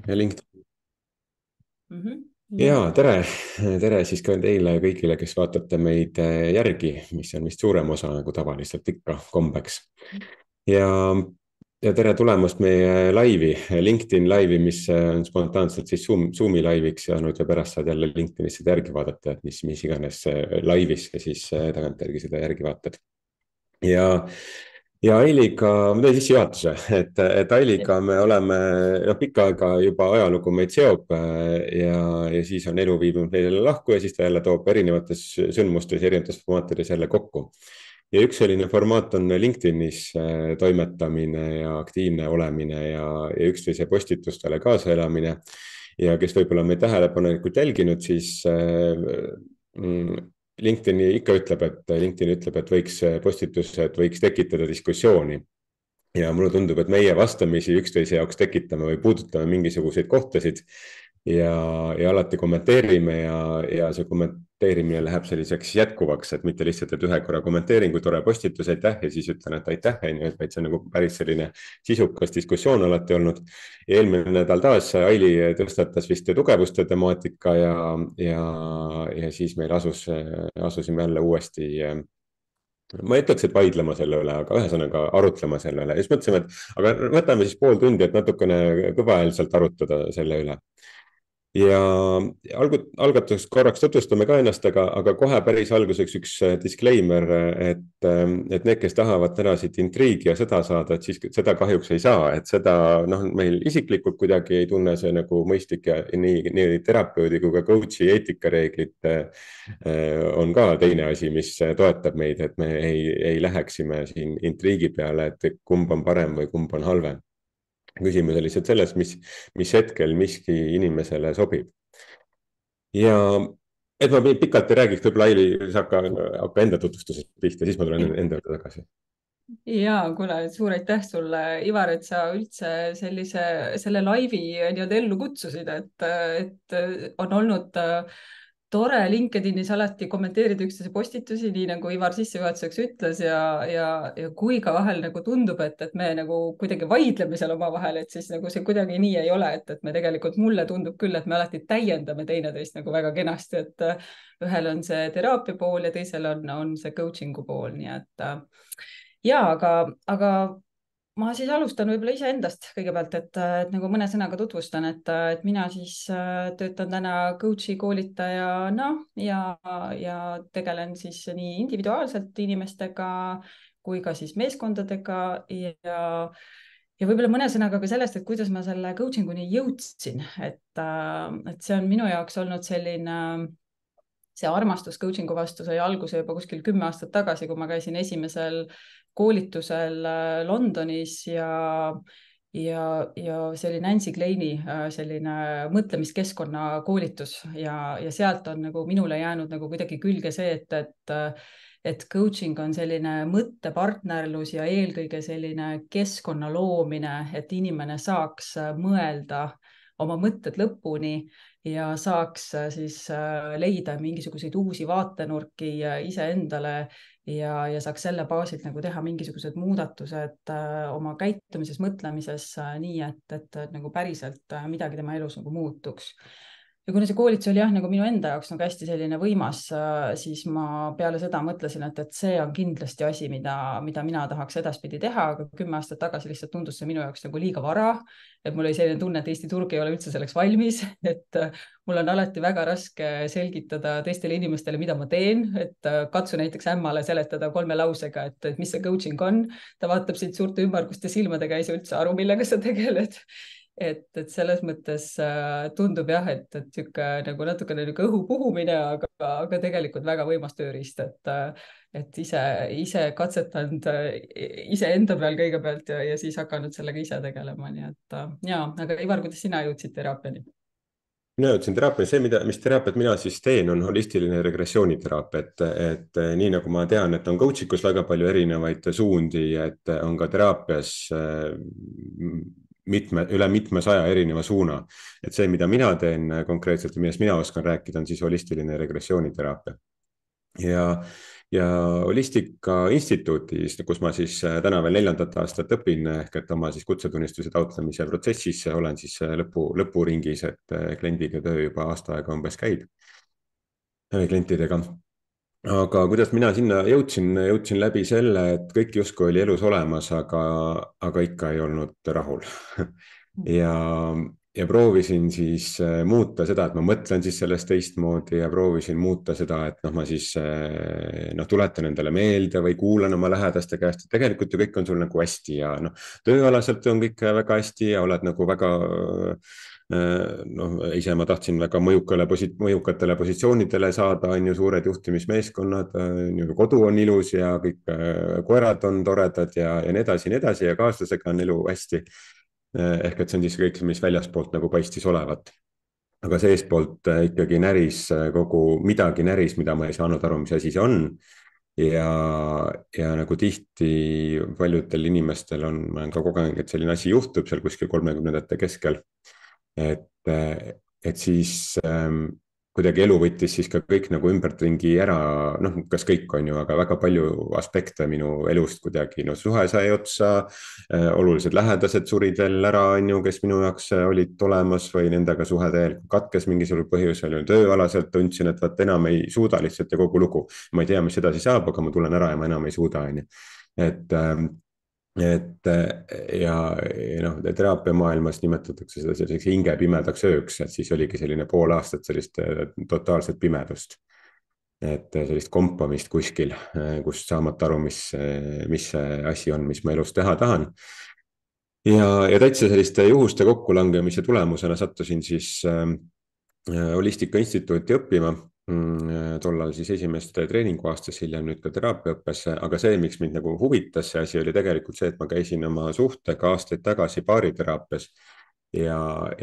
ja LinkedIn. Ja Ja tere siis ka teile kõigile, kes vaatate meid järgi, mis on vist suurem osa nagu tavaliselt ikka kombeks. Ja, ja tere tulemast meie laivi, LinkedIn laivi, mis on spontaanselt siis Zoomi laiviks saanud ja pärast saad jälle LinkedInist seda järgi vaadata, et mis iganes laivis sa siis tagantjärgi seda järgi vaatad. Ja, ja Ailiga, ma teen sissejuhatuse, et Ailiga me oleme, noh, pikka aega juba ajalugu meid seob ja siis on elu viibinud meile lahku ja siis ta jälle toob erinevates sündmustes, erinevates formaatides jälle kokku. Ja üks selline formaat on LinkedInis toimetamine ja aktiivne olemine ja üksteise postitustele kaasaelamine. Ja kes võib-olla meid tähelepanelikult jälginud, siis LinkedIn ütleb, et võiks postitused võiks tekitada diskussiooni. Ja mulle tundub, et meie vastamisi üksteise jaoks tekitame või puudutame mingisuguseid kohtasid ja alati kommenteerime ja see kommenteerimine läheb selliseks jätkuvaks, et mitte lihtsalt, et ühe korra kommenteerin, kui tore postitus, aitäh ja siis ütlen, et aitäh, vaid see on nagu päris selline sisukas diskussioon alati olnud. Eelmine nädal taas Aili tõstatas vist tugevuste temaatika ja siis meil asusime jälle uuesti ma ei ütleks, et vaidlema selle üle, aga ühesõnaga arutlema selle üle ja siis mõtlesime, et aga võtame siis pool tundi, et natukene kõvaeelselt arutada selle üle. Ja algatuseks korraks tutvustame ka ennast, aga kohe päris alguseks üks disclaimer, et need, kes tahavad täna siit intriigi ja sõda saada, et siis seda kahjuks ei saa, et seda noh, meil isiklikult kuidagi ei tunne see nagu mõistlik ja nii terapeudi kui ka coach'i eetikareeglid on ka teine asi, mis toetab meid, et me ei läheksime siin intriigi peale, et kumb on parem või kumb on halvem. Küsimus on lihtsalt selles, mis hetkel miski inimesele sobib. Ja et ma pikalt ei räägiks, võib-olla Aili, sa hakka enda tutvustusest pihta, siis ma tulen enda juurde tagasi. ja kuule, suur aitäh sulle, Ivar, et sa üldse selle laivi nii-öelda ellu kutsusid, et on olnud tore LinkedInis alati kommenteerida üksteise postitusi, nii nagu Ivar sissejuhatuseks ütles ja kui ka vahel nagu tundub, et me nagu kuidagi vaidleme seal omavahel, et siis nagu see kuidagi nii ei ole, et me tegelikult, mulle tundub küll, et me alati täiendame teineteist nagu väga kenasti, et ühel on see teraapia pool ja teisel on see coaching'u pool, nii et ja aga ma siis alustan võib-olla iseendast kõigepealt, et nagu mõne sõnaga tutvustan, et mina siis töötan täna coach'i koolitajana ja tegelen siis nii individuaalselt inimestega kui ka siis meeskondadega ja võib-olla mõne sõnaga ka sellest, et kuidas ma selle coaching uni jõudsin, et see on minu jaoks olnud selline see armastus coaching'u vastu sai alguse juba kuskil 10 aastat tagasi, kui ma käisin esimesel koolitusel Londonis ja see oli Nancy Kleini selline mõtlemiskeskkonna koolitus ja sealt on nagu minule jäänud nagu kuidagi külge see, et coaching on selline mõttepartnerlus ja eelkõige selline keskkonna loomine, et inimene saaks mõelda oma mõtted lõpuni ja saaks siis leida mingisuguseid uusi vaatenurki iseendale ja saaks selle baasilt nagu teha mingisugused muudatused oma käitumises, mõtlemises nii, et nagu päriselt midagi tema elus nagu muutuks. Ja kuna see koolitus oli jah, nagu minu enda jaoks nagu hästi selline võimas, siis ma peale seda mõtlesin, et see on kindlasti asi, mida mina tahaks edaspidi teha, aga 10 aastat tagasi lihtsalt tundus see minu jaoks nagu liiga vara, et mul oli selline tunne, et Eesti turg ei ole üldse selleks valmis, et mul on alati väga raske selgitada teistele inimestele, mida ma teen, et katsu näiteks ämmale seletada 3 lausega, et mis see coaching on. Ta vaatab siit suurte ümmarguste silmadega, ei saa üldse aru, millega sa tegeled. Et selles mõttes tundub jah, et niisugune nagu natukene niisugune õhu puhumine, aga tegelikult väga võimas tööriist, et ise katsetanud iseenda peal kõigepealt ja siis hakanud sellega ise tegelema, nii et ja, aga Ivar, kuidas sina jõudsid teraapiani? Mina jõudsin teraapia, mis teraapiat mina siis teen, on holistiline regressiooniteraapia, et nii nagu ma tean, et on coach ikus väga palju erinevaid suundi, et on ka teraapias üle mitmesaja erineva suuna. Et see, mida mina teen konkreetselt ja millest mina oskan rääkida, on siis holistiline regressiooniteraapia. Ja, ja Holistika Instituutis, kus ma siis täna veel 4. aastat õpin, ehk et oma siis kutsetunnistuse taotlemise protsessis olen siis lõpuringis, et kliendiga töö juba aasta aega umbes käib, klientidega. Aga kuidas mina sinna jõudsin läbi selle, et kõik justkui oli elus olemas, aga ikka ei olnud rahul ja, ja proovisin siis muuta seda, et ma mõtlen siis sellest teistmoodi ja proovisin muuta seda, et noh, ma siis tuletan endale meelde või kuulan oma lähedaste käest, et tegelikult ju kõik on sul nagu hästi ja noh, tööalaselt on kõik väga hästi ja oled nagu väga noh, ise ma tahtsin väga mõjukatele positsioonidele saada, on ju, suured juhtimismeeskonnad, kodu on ilus ja kõik koerad on toredad ja nii edasi ja nii edasi ja kaaslasega on elu hästi. Ehk et see on siis kõik, mis väljaspoolt nagu paistis olevat. Aga seespoolt ikkagi midagi näris, mida ma ei saanud aru, mis asi see on. Ja nagu tihti paljudel inimestel ma olen ka kogenud, et selline asi juhtub seal kuskil 30ndate keskel. Et siis kuidagi elu võttis siis ka kõik nagu ümbertringi ära, noh, kas kõik on ju, aga väga palju aspekte minu elust kuidagi, no suhe sai otsa, olulised lähedased surid veel ära, on ju, kes minu jaoks olid olemas või nendega suhe täielikult katkes mingisugusel põhjusel, tööalaselt tundsin, et vaat enam ei suuda lihtsalt ja kogu lugu. Ma ei tea, mis edasi saab, aga ma tulen ära ja ma enam ei suuda, on ju. Ja noh, teraapiamaailmas nimetatakse seda selliseks hinge pimedaks ööks, et siis oligi selline pool aastat sellist totaalset pimedust. Et sellist kompamist kuskil, kust saamata aru, mis see asi on, mis ma elus teha tahan. Ja täitsa selliste juhuste kokkulangemise tulemusena sattusin siis Holistika Instituuti õppima. Tollal siis esimest treeninguaastas, hiljem nüüd ka teraapiaõppesse, aga see, miks mind nagu huvitas see asi, oli tegelikult see, et ma käisin oma suhtega aastaid tagasi baariteraapias ja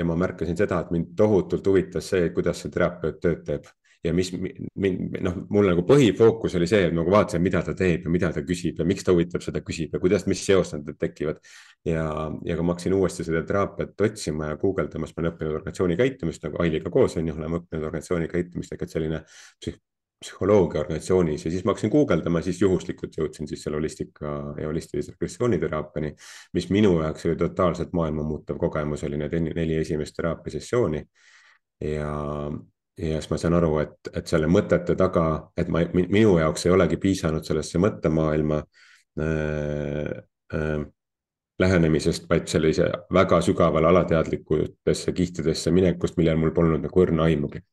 ma märkasin seda, et mind tohutult huvitas see, kuidas see terapeut tööd teeb. Ja noh, mul nagu põhifookus oli see, et nagu vaatasin, mida ta teeb ja mida ta küsib ja miks ta huvitab seda küsib ja mis seos nad tekivad. Ja kui ma hakkasin uuesti seda teraapiat otsima ja guugeldamas, ma olen õppinud organisatsiooni käitumist nagu Ailiga koos, on ju, oleme õppinud organisatsiooni käitumist, et selline psühholoogia organisatsioonis ja siis ma hakkasin guugeldama, siis juhuslikult jõudsin siis selle holistika ja holistilise regressiooniteraapiani, mis minu jaoks oli totaalselt maailma muutev kogemus, oli need 4 esimest teraapiasessiooni ja siis ma saan aru, et selle mõtete taga, et minu jaoks ei olegi piisanud sellesse mõttemaailma lähenemisest, vaid sellise väga sügavale alateadlikutesse kihtidesse minekust, millel mul polnud nagu õrna aimugi.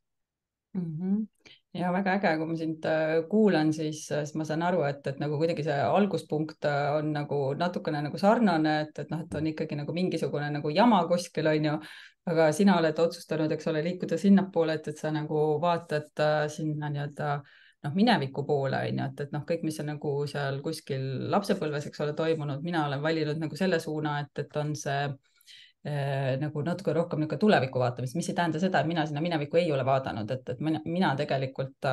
Ja väga äge, kui ma sind kuulan, siis ma saan aru, et nagu kuidagi see alguspunkt on nagu natukene nagu sarnane, et noh, et on ikkagi nagu mingisugune nagu jama kuskil, on ju, aga sina oled otsustanud, eks ole, liikuda sinnapoole, et sa nagu vaatad sinna nii-öelda noh, mineviku poole, on ju, et noh, kõik, mis on nagu seal kuskil lapsepõlves, eks ole, toimunud, mina olen valinud nagu selle suuna, et on see nagu natuke rohkem nagu tulevikku vaatamist, mis ei tähenda seda, et mina sinna minevikku ei ole vaadanud, et mina tegelikult,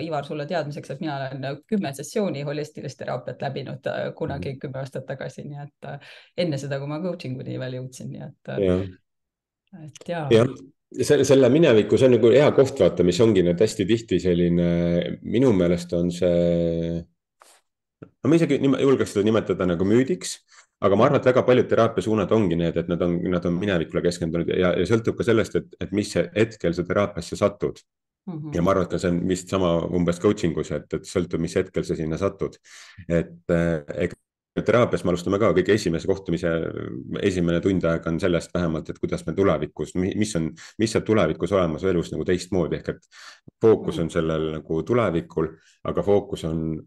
Ivar, sulle teadmiseks, et mina olen 10 sessiooni holistilist teraapiat läbinud kunagi 10 aastat tagasi, nii et enne seda, kui ma coaching'uni veel jõudsin, nii et jah, selle mineviku, see on nagu hea koht, vaata, mis ongi need hästi tihti selline, minu meelest on see, ma isegi julgeks seda nimetada nagu müüdiks, aga ma arvan, et väga paljud teraapiasuunad ongi need, et nad on minevikule keskendunud ja sõltub ka sellest, et mis hetkel sa teraapiasse satud. Ja ma arvan, et ka see on vist sama umbes coachingus, et sõltub, mis hetkel sa sinna satud. Teraapias me alustame ka kõige esimese kohtumise, esimene tund aega on sellest vähemalt, et kuidas me tulevikus, mis seal tulevikus olemas elus nagu teistmoodi, ehk et fookus on sellel nagu tulevikul, aga fookus on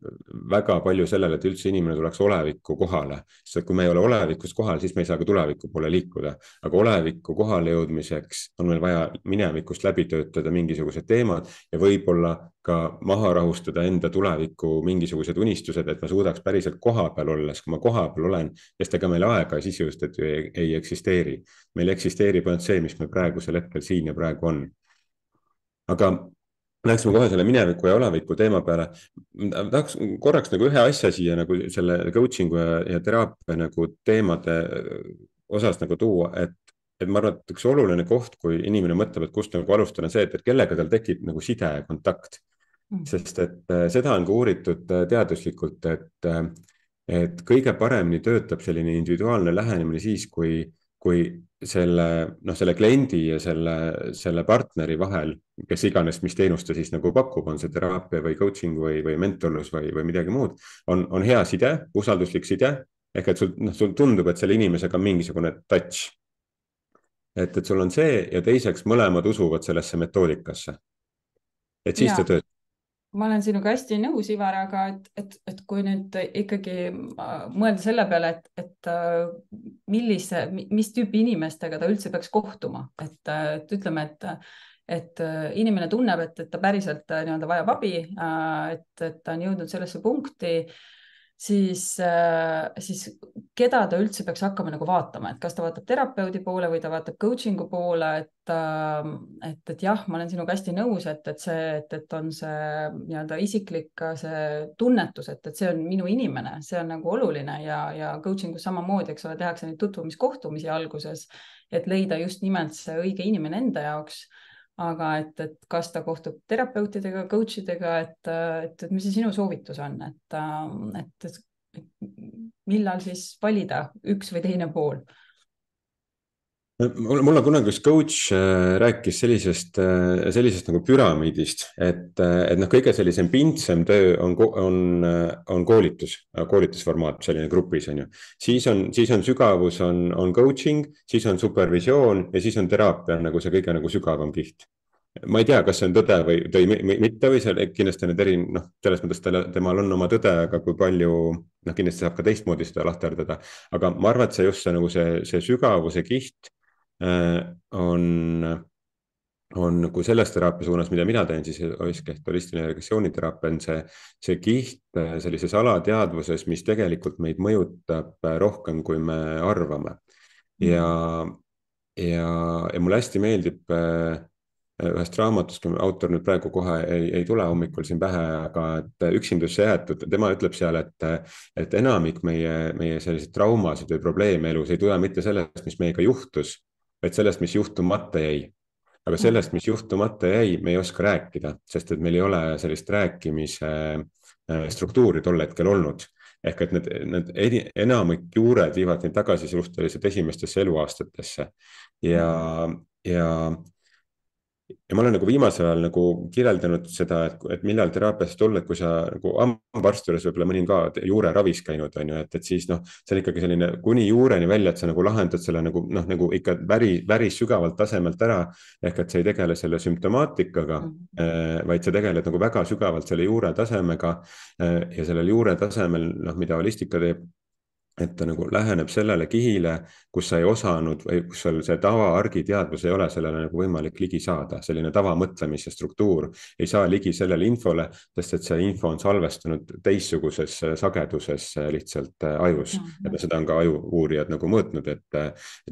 väga palju sellele, et üldse inimene tuleks oleviku kohale, sest kui me ei ole olevikus kohal, siis me ei saa ka tuleviku poole liikuda, aga oleviku kohale jõudmiseks on meil vaja minevikust läbi töötada mingisugused teemad ja võib-olla ka maha rahustada enda tuleviku mingisugused unistused, et me suudaks päriselt koha peal olla, kui ma koha peal olen, sest ega meil aega sisust ei eksisteeri. Meil eksisteerib ainult see, mis meil praegusel hetkel siin ja praegu on. Aga läheksime kohe selle mineviku ja oleviku teema peale. Tahaks korraks nagu ühe asja siia nagu selle coachingu ja teraapia nagu teemade osas nagu tuua, et ma arvan, et üks oluline koht, kui inimene mõtleb, et kust nagu alustada, on see, et kellega tal tekib nagu side ja kontakt. sest et seda on ka uuritud teaduslikult, et kõige paremini töötab selline individuaalne lähenemine siis, kui selle kliendi ja selle partneri vahel, kes iganes, mis teenust ta siis nagu pakub, on see teraapia või coaching või mentorlus või midagi muud, on hea side, usalduslik side, ehk et sul tundub, et selle inimesega on mingisugune touch. Et sul on see ja teiseks mõlemad usuvad sellesse metoodikasse. Et siis ta töötab. Ma olen sinuga hästi nõus, Ivar, aga et kui nüüd ikkagi mõelda selle peale, et mis tüüpi inimestega ta üldse peaks kohtuma, et ütleme, et inimene tunneb, et ta päriselt nii-öelda vajab abi, et ta on jõudnud sellesse punkti, siis keda ta üldse peaks hakkama nagu vaatama, et kas ta vaatab terapeudi poole või ta vaatab coaching'u poole, et jah, ma olen sinuga hästi nõus, et on see nii-öelda isiklik see tunnetus, et see on minu inimene, see on nagu oluline ja coaching'us samamoodi, eks ole, tehakse neid tutvumiskohtumisi alguses, et leida just nimelt see õige inimene enda jaoks. Aga et kas ta kohtub terapeutidega, coach idega, et mis see sinu soovitus on, et millal siis valida üks või teine pool? Mul on kunagi üks coach rääkis sellisest nagu püramiidist, et kõige sellisem pintsem töö on koolitusformaat, selline grupis on ju. Siis on sügavus, on coaching, siis on supervisioon ja siis on teraapia nagu see kõige nagu sügavam kiht. Ma ei tea, kas see on tõde või mitte või seal kindlasti on selles mõttes temal on oma tõde, aga kui palju, kindlasti saab ka teistmoodi seda lahterdada. Aga ma arvan, et see just nagu see sügavuse kiht on nagu selles teraapia suunas, mida mina teen, siis holistiline regressiooniteraapia on see kiht sellises alateadvuses, mis tegelikult meid mõjutab rohkem, kui me arvame. Ja mulle hästi meeldib ühest raamatust, autor nüüd praegu kohe ei tule hommikul siin pähe, aga et üksindusse jäetud, tema ütleb seal, et enamik meie selliseid traumasid või probleeme elus ei tule mitte sellest, mis meiega juhtus, vaid sellest, mis juhtumata jäi. Aga sellest, mis juhtumata jäi, me ei oska rääkida, sest et meil ei ole sellist rääkimise struktuuri tol hetkel olnud. Ehk et need enamik juured viivad neid tagasi suhteliselt esimestesse eluaastatesse. Ja ma olen nagu viimasel ajal nagu kirjeldanud seda, et millal teraapiasse tulla, et kui sa nagu hambaarsti juures võib-olla mõni ka juure ravis käinud on ju, et siis see on ikkagi selline kuni juureni välja, et sa nagu lahendad selle nagu ikka päris sügavalt tasemelt ära, ehk et sa ei tegele selle sümptomaatikaga, vaid sa tegeled nagu väga sügavalt selle juure tasemega ja sellel juure tasemel, mida holistika teeb, et ta nagu läheneb sellele kihile, kus sa ei osanud või kus sul see argiteadvus ei ole sellele nagu võimalik ligi saada. Selline tavamõtlemise struktuur ei saa ligi sellele infole, sest et see info on salvestunud teistsuguses sageduses lihtsalt ajus. Et seda on ka ajuuurijad nagu mõõtnud, et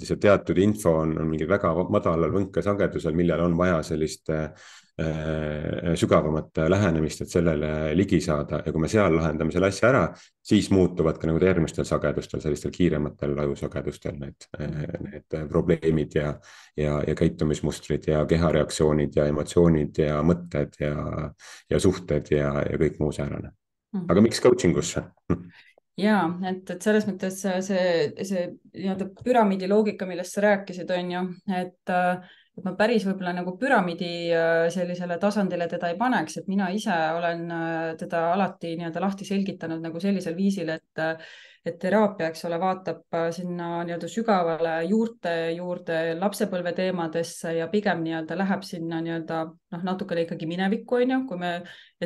see teatud info on mingi väga madalal võnkesagedusel, millel on vaja sellist sügavamat lähenemist, et sellele ligi saada. Ja kui me seal lahendame selle asja ära, siis muutuvad ka nagu järgmistel sagedustel, sellistel kiirematel ajusagedustel need probleemid ja käitumismustrid ja kehareaktsioonid ja emotsioonid ja mõtted ja suhted ja kõik muu säärane. Aga miks coaching usse? Ja, et selles mõttes see nii-öelda püramiidi loogika, millest sa rääkisid, on ju, et ma päris võib-olla nagu püramiidi sellisele tasandile teda ei paneks, et mina ise olen teda alati nii-öelda lahti selgitanud nagu sellisel viisil, et teraapia, eks ole, vaatab sinna nii-öelda sügavale juurde lapsepõlve teemadesse ja pigem nii-öelda läheb sinna nii-öelda natukene ikkagi minevikku, on ju,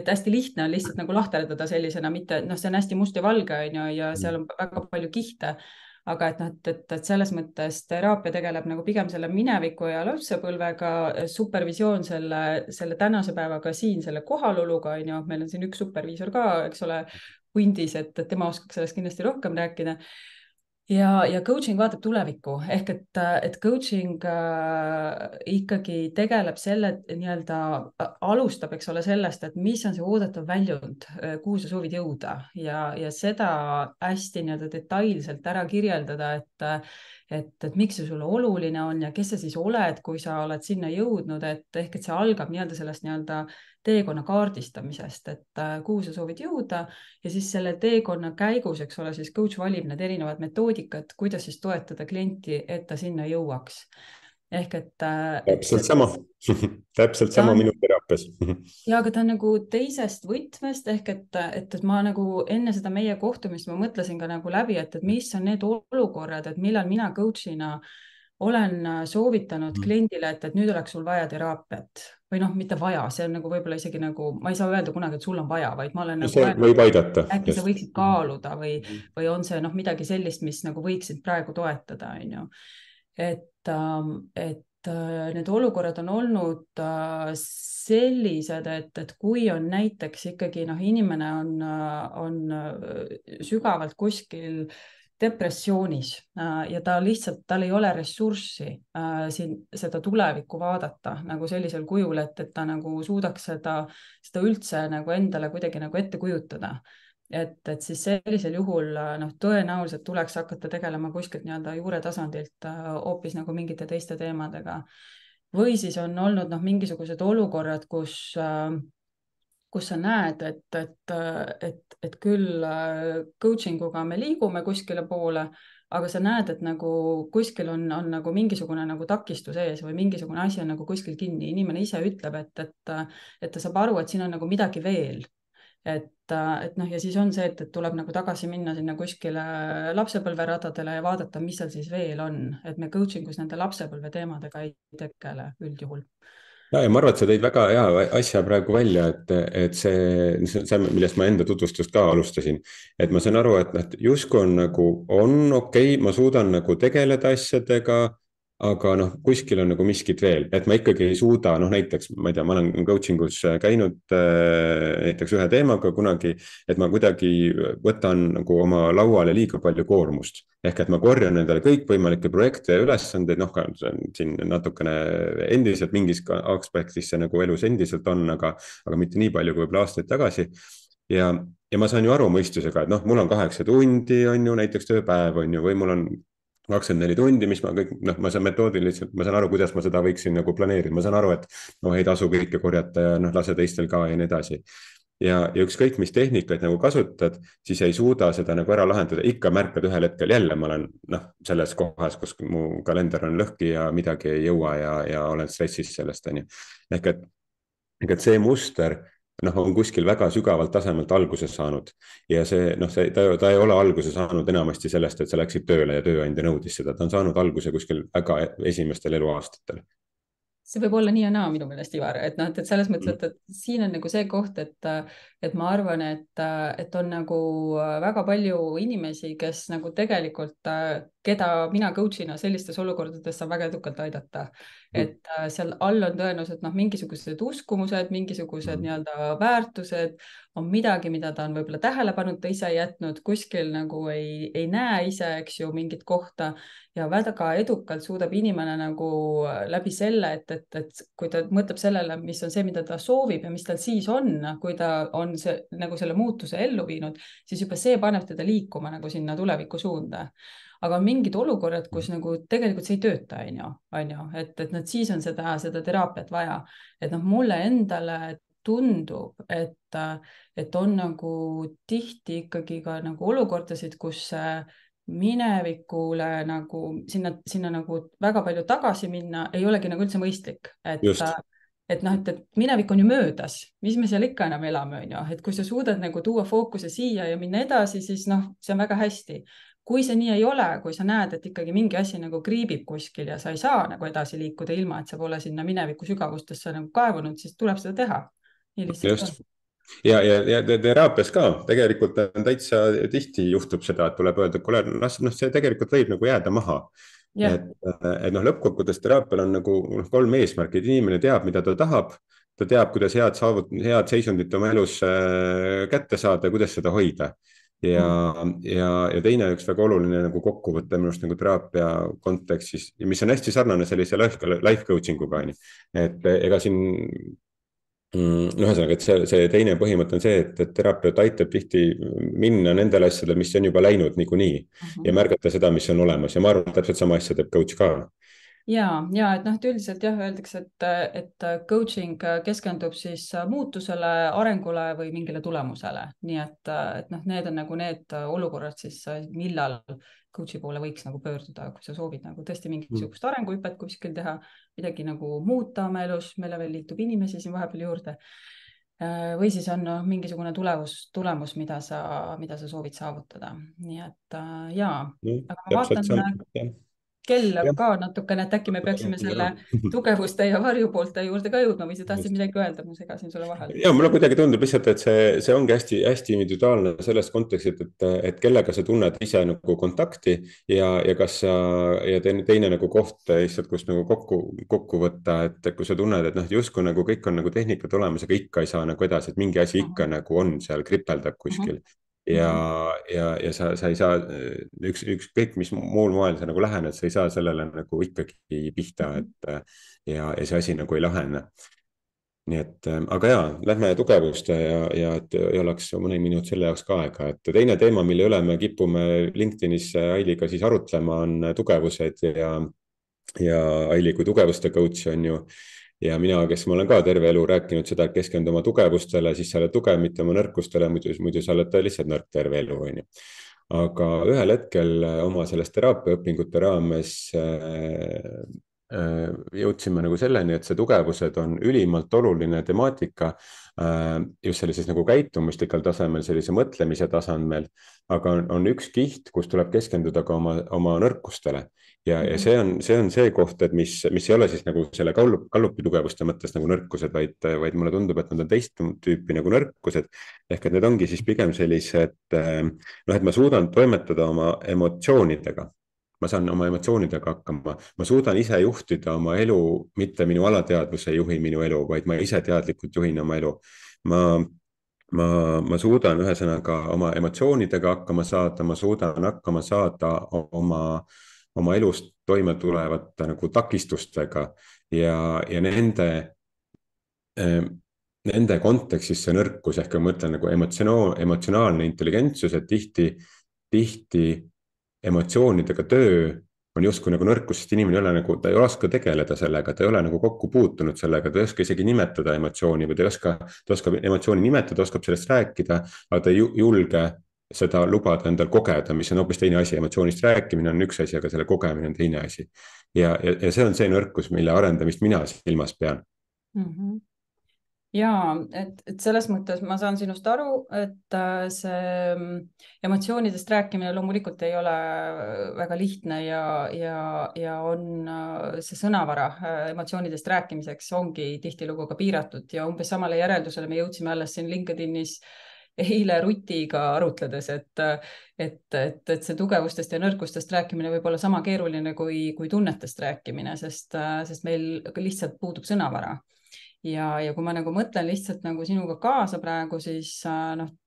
et hästi lihtne on lihtsalt nagu lahterdada sellisena, mitte, see on hästi must ja valge, on ju, ja seal on väga palju kihte. Aga et selles mõttes teraapia tegeleb nagu pigem selle mineviku ja lapsepõlvega, supervisioon selle tänase päevaga siin, selle kohaloluga, on ju, meil on siin üks superviisor ka, eks ole, hundis, et tema oskaks sellest kindlasti rohkem rääkida. Ja coaching vaatab tulevikku, ehk et coaching ikkagi tegeleb selle nii-öelda, alustab, eks ole, sellest, et mis on see oodatav väljund, kuhu sa soovid jõuda ja seda hästi nii-öelda detailselt ära kirjeldada, et miks see sulle oluline on ja kes sa siis oled, kui sa oled sinna jõudnud, et ehk et see algab nii-öelda sellest nii-öelda teekonna kaardistamisest, et kuhu sa soovid jõuda ja siis selle teekonna käigus, eks ole, siis coach valib need erinevad metoodikad, kuidas siis toetada klienti, et ta sinna jõuaks. Ehk täpselt sama täpselt ta sama on minu teraapias ja, aga ta on nagu teisest võtmest ehk et ma nagu enne seda meie kohtumist ma mõtlesin ka nagu läbi, et mis on need olukorrad, et millal mina coach'ina olen soovitanud kliendile, et nüüd oleks sul vaja teraapiat või noh, mitte vaja, see on nagu võib-olla isegi nagu, ma ei saa öelda kunagi, et sul on vaja, vaid ma olen nagu see võib aidata, äkki sa just. võiksid kaaluda või on see noh, midagi sellist, mis nagu võiksid praegu toetada, on ju. Et need olukorrad on olnud sellised, et kui on näiteks ikkagi noh, inimene on sügavalt kuskil depressioonis ja tal ei ole ressurssi siin seda tulevikku vaadata nagu sellisel kujul, et ta nagu suudaks seda üldse nagu endale kuidagi nagu ette kujutada. Et siis sellisel juhul noh, tõenäoliselt tuleks hakata tegelema kuskilt nii-öelda juure tasandilt hoopis nagu mingite teiste teemadega. Või siis on olnud noh, mingisugused olukorrad, kus sa näed, et küll coaching uga me liigume kuskile poole, aga sa näed, et nagu kuskil on nagu mingisugune nagu takistus ees või mingisugune asi on nagu kuskil kinni. Inimene ise ütleb, et ta saab aru, et siin on nagu midagi veel. Et noh, ja siis on see, et tuleb nagu tagasi minna sinna kuskile lapsepõlveradadele ja vaadata, mis seal siis veel on. Et me coaching us nende lapsepõlve teemadega ei tegele üldjuhul. ja ma arvan, et sa tõid väga hea asja praegu välja, et see, millest ma enda tutvustust ka alustasin, et ma saan aru, et justkui on nagu okei, ma suudan nagu tegeleda asjadega, aga noh, kuskil on nagu miskit veel, et ma ikkagi ei suuda, noh näiteks, ma ei tea, ma olen coaching us käinud näiteks ühe teemaga kunagi, et ma kuidagi võtan nagu oma lauale liiga palju koormust. Ehk et ma korjan endale kõikvõimalikke projekte ja ülesandeid, noh, siin natukene endiselt mingis aspektis see nagu elus endiselt on, aga mitte nii palju kui võib-olla aastaid tagasi. Ja ma saan ju aru mõistusega, et noh, mul on 8 tundi, on ju, näiteks tööpäev, on ju, või mul on 24 tundi, mis ma kõik, noh, ma saan metoodiliselt, ma saan aru, kuidas ma seda võiksin nagu planeerida, ma saan aru, et noh, ei tasu kõike korjata ja noh, lase teistel ka ja nii edasi. Ja ükskõik, mis tehnikaid nagu kasutad, siis ei suuda seda nagu ära lahendada, ikka märkad ühel hetkel jälle, ma olen noh, selles kohas, kus mu kalender on lõhki ja midagi ei jõua ja olen stressis sellest, on ju. Ehk et see muster noh, on kuskil väga sügavalt tasemelt alguse saanud ja see, noh, ta ei ole alguse saanud enamasti sellest, et sa läksid tööle ja tööandja nõudis seda, ta on saanud alguse kuskil väga esimestel eluaastatel. See võib olla nii ja naa minu meelest, Ivar, et noh, et selles mõttes, et siin on nagu see koht, et ma arvan, et on nagu väga palju inimesi, kes nagu tegelikult, keda mina coach'ina sellistes olukordades saan väga edukalt aidata. Et seal all on tõenäoliselt noh, mingisugused uskumused, mingisugused nii-öelda väärtused, on midagi, mida ta on võib-olla tähelepanuta ise jätnud, kuskil nagu ei näe ise, eks ju, mingit kohta ja väga edukalt suudab inimene nagu läbi selle, et kui ta mõtleb sellele, mis on see, mida ta soovib ja mis tal siis on, kui ta on see, nagu selle muutuse ellu viinud, siis juba see paneb teda liikuma nagu sinna tuleviku suunda. Aga on mingid olukorrad, kus nagu tegelikult see ei tööta, on ju, et nad siis on seda teraapiat vaja. Et noh, mulle endale tundub, et on nagu tihti ikkagi ka nagu olukordasid, kus minevikule nagu sinna nagu väga palju tagasi minna ei olegi nagu üldse mõistlik, et noh, et minevik on ju möödas, mis me seal ikka enam elame, on ju, et kui sa suudad nagu tuua fookuse siia ja minna edasi, siis noh, see on väga hästi. Kui see nii ei ole, kui sa näed, et ikkagi mingi asi nagu kriibib kuskil ja sa ei saa nagu edasi liikuda ilma, et sa pole sinna mineviku sügavustesse nagu kaevunud, siis tuleb seda teha. Nii lihtsalt on. Ja teraapias ka tegelikult on täitsa tihti juhtub seda, et tuleb öelda, et kuule, see tegelikult võib nagu jääda maha. Yeah. Et noh, lõppkokkuvõttes teraapial on nagu 3 eesmärki, et inimene teab, mida ta tahab, ta teab, kuidas head seisundit oma elus kätte saada ja kuidas seda hoida. Ja teine üks väga oluline nagu kokkuvõte minu arust nagu teraapia kontekstis, mis on hästi sarnane sellise life coaching uga, et ega siin Ühesõnaga, et see teine põhimõte on see, et terapeut aitab tihti minna nendele asjadele, mis on juba läinud niikuinii ja märgata seda, mis on olemas ja ma arvan, et täpselt sama asja teeb coach ka. Et noh, et üldiselt jah, öeldakse, et coaching keskendub siis muutusele, arengule või mingile tulemusele. Nii et noh, need on nagu need olukorrad siis, millal coach'i poole võiks nagu pöörduda, kui sa soovid nagu tõesti mingisugust arenguhüpet kuskil teha, midagi nagu muuta oma elus, meile veel liitub inimesi siin vahepeal juurde. Või siis on mingisugune tulemus, mida sa soovid saavutada. Nii et aga ma Täpselt vaatan sama. kell Jah. ka natukene, et äkki me peaksime selle tugevuste ja varjupoolte juurde ka jõudma või sa tahtsid midagi öelda, ma segasin sulle vahele. Ja mulle kuidagi tundub lihtsalt, et see ongi hästi individuaalne selles kontekstis, et kellega sa tunned ise nagu kontakti ja kas sa ja teine nagu koht lihtsalt, kus nagu kokku võtta, et kui sa tunned, et noh, justkui nagu kõik on nagu tehnikad olemas, aga ikka ei saa nagu edasi, et mingi asi ikka nagu on seal, kripeldab kuskil. Ja sa ei saa ükskõik mis muul moel sa nagu lähened, sa ei saa sellele nagu ikkagi pihta, ja see asi nagu ei lahene. Nii et, aga jaa, lähme tugevuste ja et ei oleks mõni minut selle jaoks ka aega, et teine teema, mille üle me kipume LinkedInis Ailiga siis arutlema, on tugevused ja Aili kui tugevuste coach on ju. Ja mina, kes ma olen ka terve elu rääkinud seda, et keskendu oma tugevustele, siis sa oled tugev, mitte oma nõrkustele, muidu sa oled lihtsalt nõrk terve elu, on ju. Aga ühel hetkel oma selles teraapiaõpingute raames jõudsime nagu selleni, et see tugevused on ülimalt oluline temaatika just sellises nagu käitumuslikal tasemel, sellise mõtlemise tasemel, aga on üks kiht, kus tuleb keskenduda ka oma nõrkustele. Ja see on see koht, et mis ei ole siis nagu selle gallupi tugevuste mõttes nagu nõrkused, vaid mulle tundub, et nad on teist tüüpi nagu nõrkused. Ehk et need ongi siis pigem sellised, et ma suudan toimetada oma emotsioonidega. Ma saan oma emotsioonidega hakkama, ma suudan ise juhtida oma elu, mitte minu alateadvus ei juhi minu elu, vaid ma ise teadlikult juhin oma elu. Ma suudan ühesõnaga oma emotsioonidega hakkama saada, ma suudan hakkama saada oma elust toime tulevate nagu takistustega ja nende kontekstis see nõrkus ehk ma mõtlen nagu emotsionaalne intelligentsus, et tihti emotsioonidega töö on justkui nagu nõrkus, sest inimene ei ole nagu, ta ei oska tegeleda sellega, ta ei ole nagu kokku puutunud sellega, ta ei oska isegi nimetada emotsiooni või ta oskab emotsiooni nimetada, oskab sellest rääkida, aga ta ei julge seda lubada endal kogeda, mis on hoopis teine asi. Emotsioonist rääkimine on üks asi, aga selle kogemine on teine asi. Ja see on see nõrkus, mille arendamist mina silmas pean. Et selles mõttes ma saan sinust aru, et see emotsioonidest rääkimine loomulikult ei ole väga lihtne ja on see sõnavara emotsioonidest rääkimiseks ongi tihtilugu ka piiratud ja umbes samale järeldusele me jõudsime alles siin LinkedInis eile Rutiga arutledes, et see tugevustest ja nõrkustest rääkimine võib olla sama keeruline kui tunnetest rääkimine, sest meil lihtsalt puudub sõnavara. Ja kui ma nagu mõtlen lihtsalt nagu sinuga kaasa praegu, siis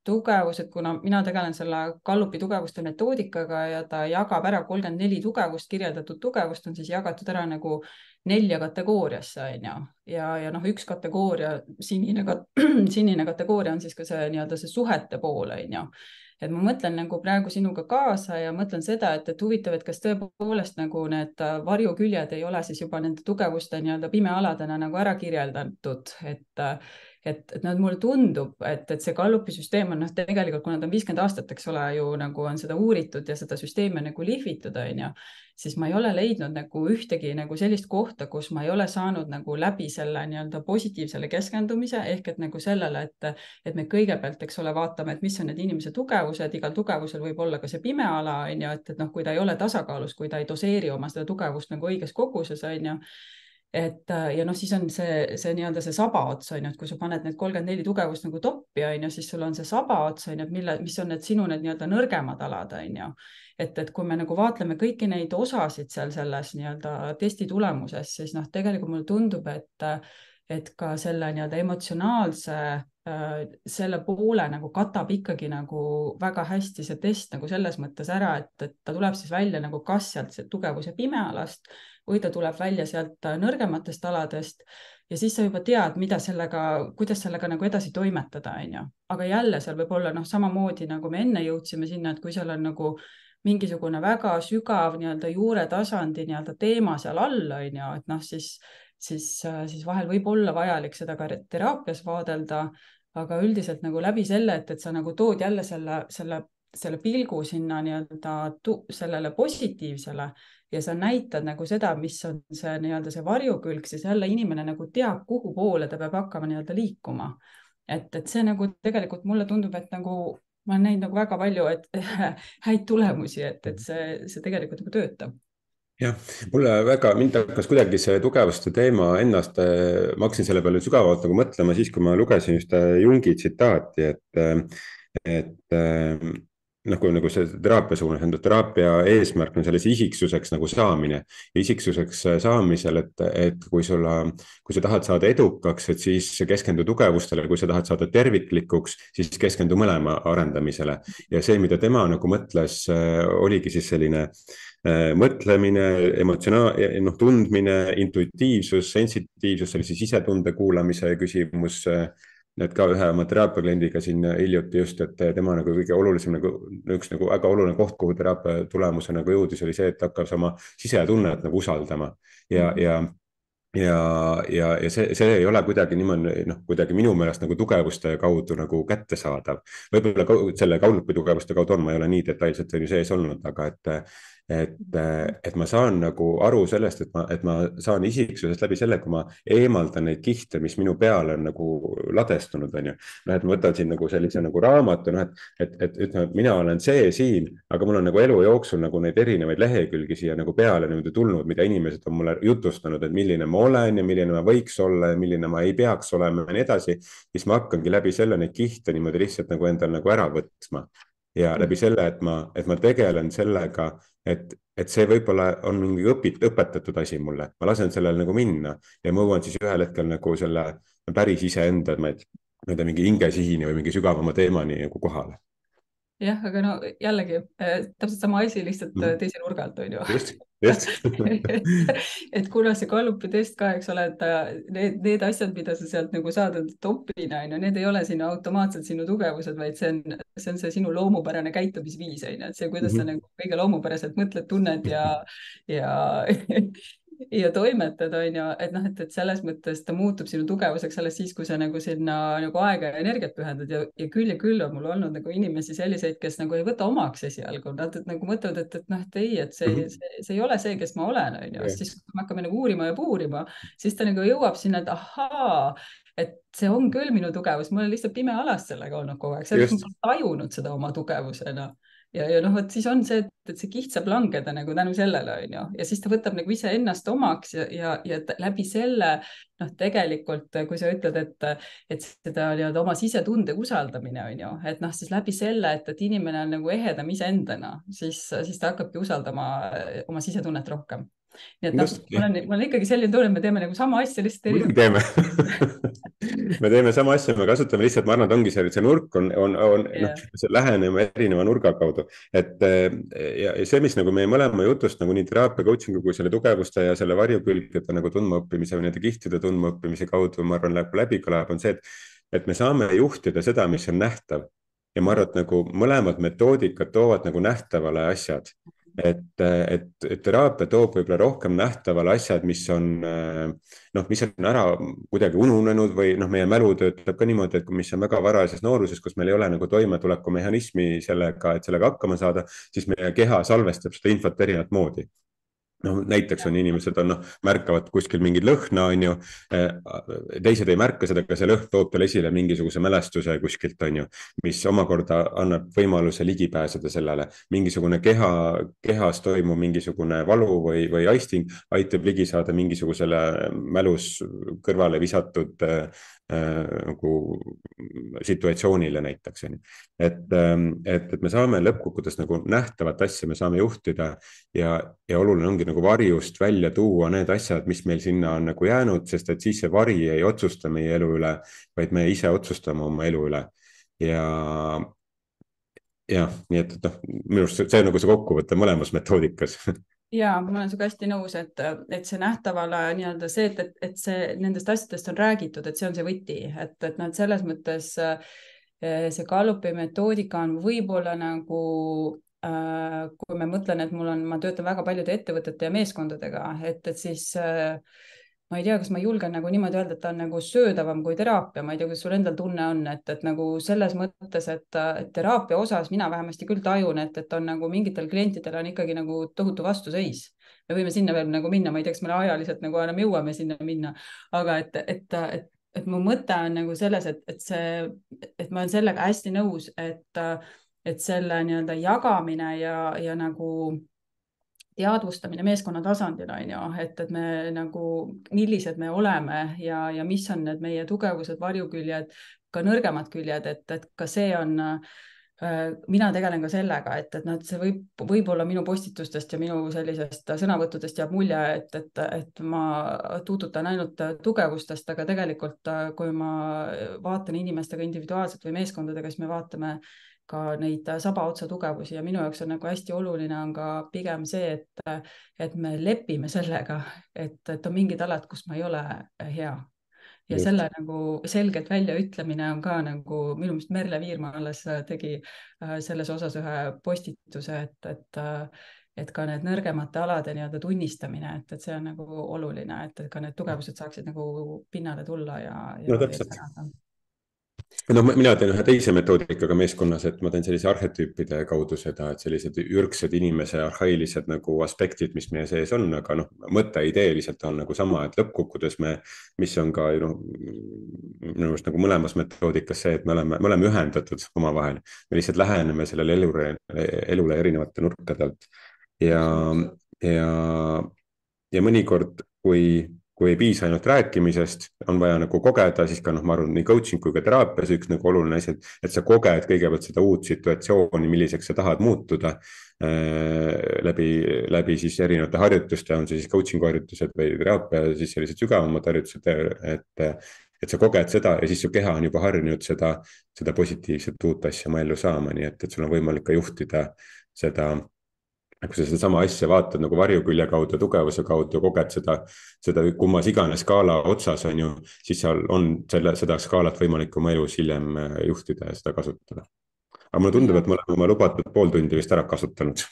tugevused, kuna mina tegelen selle Gallupi tugevuste metoodikaga ja ta jagab ära 34 tugevust, kirjeldatud tugevust on siis jagatud ära nagu 4 kategooriasse, on ju. Ja üks kategooria, sinine kategooria on siis ka see nii-öelda see suhete pool, on ju. Et ma mõtlen nagu praegu sinuga kaasa ja mõtlen seda, et huvitav, et kas tõepoolest nagu need varjuküljed ei ole siis juba nende tugevuste nii-öelda pimealadena nagu ära kirjeldatud, et mulle tundub, et see Gallupi süsteem on tegelikult, kui nad on 50 aastat, eks ole, ju nagu on seda uuritud ja seda süsteemi nagu lihvitud, on ju, siis ma ei ole leidnud nagu ühtegi nagu sellist kohta, kus ma ei ole saanud nagu läbi selle nii-öelda positiivsele keskendumise ehk et nagu sellele, et me kõigepealt, eks ole, vaatame, et mis on need inimese tugevused, igal tugevusel võib olla ka see pime ala, on ju, et kui ta ei ole tasakaalus, kui ta ei doseeri oma seda tugevust nagu õiges koguses, on ju. Ja siis on see nii-öelda see sabaots, on ju, et kui sa paned need 34 tugevust nagu toppi, on ju, siis sul on see sabaots, on ju, mis on need sinu need nii-öelda nõrgemad alad, on ju. Et kui me nagu vaatleme kõiki neid osasid seal selles nii-öelda testi tulemuses, siis tegelikult mulle tundub, et ka selle nii-öelda emotsionaalse selle poole nagu katab ikkagi nagu väga hästi see test nagu selles mõttes ära, et ta tuleb siis välja nagu kas sealt tugevuse pimealast või ta tuleb välja sealt nõrgematest aladest ja siis sa juba tead, kuidas sellega nagu edasi toimetada, on ju. Aga jälle seal võib olla samamoodi nagu me enne jõudsime sinna, et kui seal on nagu mingisugune väga sügav nii-öelda juuretasandi nii-öelda teema seal all, on ju, et siis vahel võib olla vajalik seda ka teraapias vaadelda, aga üldiselt nagu läbi selle, et sa nagu tood jälle selle pilgu sinna nii-öelda sellele positiivsele ja sa näitad nagu seda, mis on see nii-öelda see varjukülg, siis jälle inimene nagu teab, kuhu poole ta peab hakkama nii-öelda liikuma. Et see nagu tegelikult mulle tundub, et nagu ma olen näinud nagu väga palju häid tulemusi, et see tegelikult nagu töötab. Jah, mind hakkas kuidagi see tugevuste teema ennast, ma hakkasin selle peale sügavalt nagu mõtlema siis, kui ma lugesin just Jungi tsitaati, et nagu see teraapia suunas, teraapia eesmärk on selles isiksuseks nagu saamine ja isiksuseks saamisel, et kui sa tahad saada edukaks, et siis keskendu tugevustele, kui sa tahad saada terviklikuks, siis keskendu mõlema arendamisele ja see, mida tema nagu mõtles, oligi siis selline mõtlemine, tundmine, intuitiivsus, sensitiivsus, sellise sisetunde kuulamise küsimus. Need ka ühe oma teraapia kliendiga siin hiljuti just, et tema nagu kõige olulisem, üks nagu väga oluline koht, kuhu teraapia tulemuse nagu jõudis, oli see, et hakkas oma sisetunnet nagu usaldama ja see ei ole kuidagi niimoodi, kuidagi minu meelest nagu tugevuste kaudu nagu kättesaadav. Võib-olla selle kaunlupi tugevuste kaudu on, ma ei ole nii detailselt sees olnud, aga et ma saan nagu aru sellest, et ma saan isiksusest läbi selle, kui ma eemaldan neid kihte, mis minu peale on nagu ladestunud, on ju. Et ma võtan siin nagu sellise nagu raamatu, et ütleme, et mina olen see siin, aga mul on nagu elu jooksul nagu neid erinevaid lehekülgi siia nagu peale niimoodi tulnud, mida inimesed on mulle jutustanud, et milline ma olen ja milline ma võiks olla ja milline ma ei peaks olema ja nii edasi, siis ma hakkangi läbi selle neid kihte niimoodi lihtsalt nagu endal nagu ära võtma. Ja läbi selle, et ma tegelen sellega, et see võib-olla on mingi õpetatud asi mulle, ma lasen sellel nagu minna ja ma jõuan siis ühel hetkel nagu selle päris iseenda, ma ei tea, mingi hingesihini või mingi sügavama teemani nagu kohale. Jah, aga no jällegi täpselt sama asi, lihtsalt teise nurga alt, on ju. Just. et kuna see Gallupi test ka, eks ole, et need asjad, mida sa sealt nagu saad topina, on ju, need ei ole sinu automaatselt sinu tugevused, vaid see on see sinu loomupärane käitumisviis, on ju, et see, kuidas sa nagu kõige loomupäraselt mõtled, tunned ja toimetad, on ju, et selles mõttes ta muutub sinu tugevuseks alles siis, kui sa nagu sinna nagu aega ja energiat pühendad ja küll on mul olnud nagu inimesi selliseid, kes nagu ei võta omaks esialgu, nad nagu mõtlevad, et ei, et see ei ole see, kes ma olen, on ju, siis kui me hakkame nagu uurima ja puurima, siis ta nagu jõuab sinna, et ahaa, et see on küll minu tugevus, ma olen lihtsalt pime alas sellega olnud kogu aeg, sellepärast ma olen tajunud seda oma tugevusena. Ja vot siis on see, et see kiht saab langeda nagu tänu sellele, on ju, ja siis ta võtab nagu iseennast omaks ja läbi selle, tegelikult, kui sa ütled, et seda nii-öelda oma sisetunde usaldamine, on ju, et siis läbi selle, et inimene on nagu ehedam iseendana, siis ta hakkabki usaldama oma sisetunnet rohkem. Nii et ma olen ikkagi selline tunne, et me teeme nagu sama asja lihtsalt erinevalt. Me teeme sama asja, me kasutame lihtsalt, ma arvan, et ongi see nurk see lähenema erineva nurga kaudu. Ja see, mis nagu meie mõlema jutust nagu nii teraapia coaching'u kui selle tugevuste ja selle varjukülgede nagu tundmaõppimise või nende kihtide tundmaõppimise kaudu, ma arvan, läbi kõlab, on see, et me saame juhtida seda, mis on nähtav. Ja ma arvan, et nagu mõlemad metoodikad toovad nagu nähtavale asjad. Et teraapia toob võib-olla rohkem nähtavale asjad, mis on ära kuidagi ununenud või meie mälu töötab ka niimoodi, et mis on väga varajases nooruses, kus meil ei ole nagu toimetulekumehhanismi sellega, et sellega hakkama saada, siis meie keha salvestab seda infot erinevat moodi. Näiteks on inimesed märkavad kuskil mingid lõhna, on ju, teised ei märka seda, aga see lõhn toob talle esile mingisuguse mälestuse kuskilt, on ju, mis omakorda annab võimaluse ligi pääseda sellele. Mingisugune kehas toimub mingisugune valu või aisting, aitab ligi saada mingisugusele mälus kõrvale visatud nagu situatsioonile näiteks. Et me saame lõppkokkuvõttes nagu nähtavat asja, me saame juhtida ja oluline ongi nagu varjust välja tuua need asjad, mis meil sinna on nagu jäänud, sest et siis see vari ei otsusta meie elu üle, vaid me ise otsustame oma elu üle. ja jah, nii et noh, minu arust see on nagu see kokkuvõte mõlemas metoodikas. ja ma olen sinuga hästi nõus, et see nähtavale nii-öelda see, et see nendest asjadest on räägitud, et see on see võti, et noh, et selles mõttes see Gallupi metoodika on võib-olla nagu kui ma mõtlen, et ma töötan väga paljude ettevõtete ja meeskondadega, et siis ma ei tea, kas ma julgen nagu niimoodi öelda, et ta on nagu söödavam kui teraapia, ma ei tea, kuidas sul endal tunne on, et nagu selles mõttes, et teraapia osas mina vähemasti küll tajun, et on nagu mingitel klientidel on ikkagi nagu tohutu vastuseis. Me võime sinna veel nagu minna, ma ei tea, kas me ajaliselt nagu enam jõuame sinna minna, aga et mu mõte on nagu selles, et ma olen sellega hästi nõus, et selle nii-öelda jagamine ja nagu teadvustamine meeskonna tasandil on ju, et me nagu, millised me oleme ja mis on need meie tugevused, varjuküljed, ka nõrgemad küljed, et ka see on, mina tegelen ka sellega, et see võib-olla minu postitustest ja minu sellisest sõnavõttudest jääb mulje, et ma tuututan ainult tugevustest, aga tegelikult, kui ma vaatan inimestega individuaalselt või meeskondadega, siis me vaatame ka neid sabaotsa tugevusi ja minu jaoks on nagu hästi oluline on ka pigem see, et me lepime sellega, et on mingid alad, kus ma ei ole hea. Ja just. Selle nagu selgelt väljaütlemine on ka nagu minu meelest Merle Viirma alles tegi selles osas ühe postituse, et ka need nõrgemate alade nii-öelda tunnistamine, et see on nagu oluline, et ka need tugevused saaksid nagu pinnale tulla ja täpselt. No mina teen ühe teise metoodikaga meeskonnas, et ma teen sellise arhetüüpide kaudu seda, et sellised ürgsed inimese arhailised nagu aspektid, mis meie sees on, aga noh, mõte ideeliselt on nagu sama, et lõppkukkudes mis on ka minu arust nagu mõlemas metoodikas see, et me oleme ühendatud omavahel, me lihtsalt läheneme sellele elule erinevate nurkade alt ja mõnikord, kui ei piisa ainult rääkimisest, on vaja nagu kogeda, siis ka noh, ma arvan, nii coaching kui ka teraapias üks nagu oluline asi, et sa koged kõigepealt seda uut situatsiooni, milliseks sa tahad muutuda läbi siis erinevate harjutuste, on see siis coaching'u harjutused või teraapia, siis sellised sügavamad harjutused, et sa koged seda ja siis su keha on juba harjunud seda positiivset uut asja oma ellu saama, nii et sul on võimalik ka juhtida seda. Kui sa sedasama asja vaatad nagu varjukülje kaudu, tugevuse kaudu, koged seda kummas iganes skaala otsas on ju, siis seal on seda skaalat võimalik oma elus hiljem juhtida ja seda kasutada. Aga mulle tundub, et me oleme oma lubatud pool tundi vist ära kasutanud.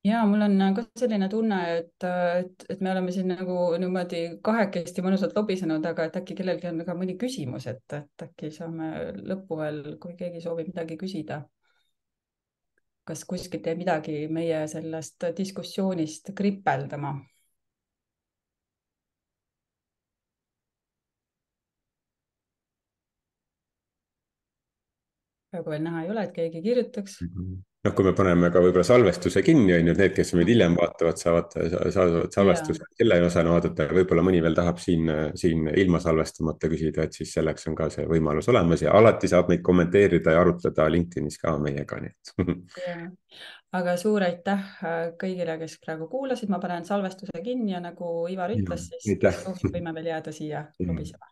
Ja mul on ka selline tunne, et me oleme siin nagu niimoodi kahekesti mõnusalt lobisenud, aga et äkki kellelgi on ka mõni küsimus, et äkki saame lõppu veel, kui keegi soovib midagi küsida. Kas kuskilt jäi midagi meie sellest diskussioonist kripeldama? Praegu veel näha ei ole, et keegi kirjutaks. Noh, kui me paneme ka võib-olla salvestuse kinni, on ju, need, kes meid hiljem vaatavad, saavad salvestuse selle osana vaadata ja võib-olla mõni veel tahab siin ilma salvestamata küsida, et siis selleks on ka see võimalus olemas ja alati saab meid kommenteerida ja arutleda LinkedInis ka meiega. Aga suur aitäh kõigile, kes praegu kuulasid, ma panen salvestuse kinni ja nagu Ivar ütles, siis võime veel jääda siia lobisema.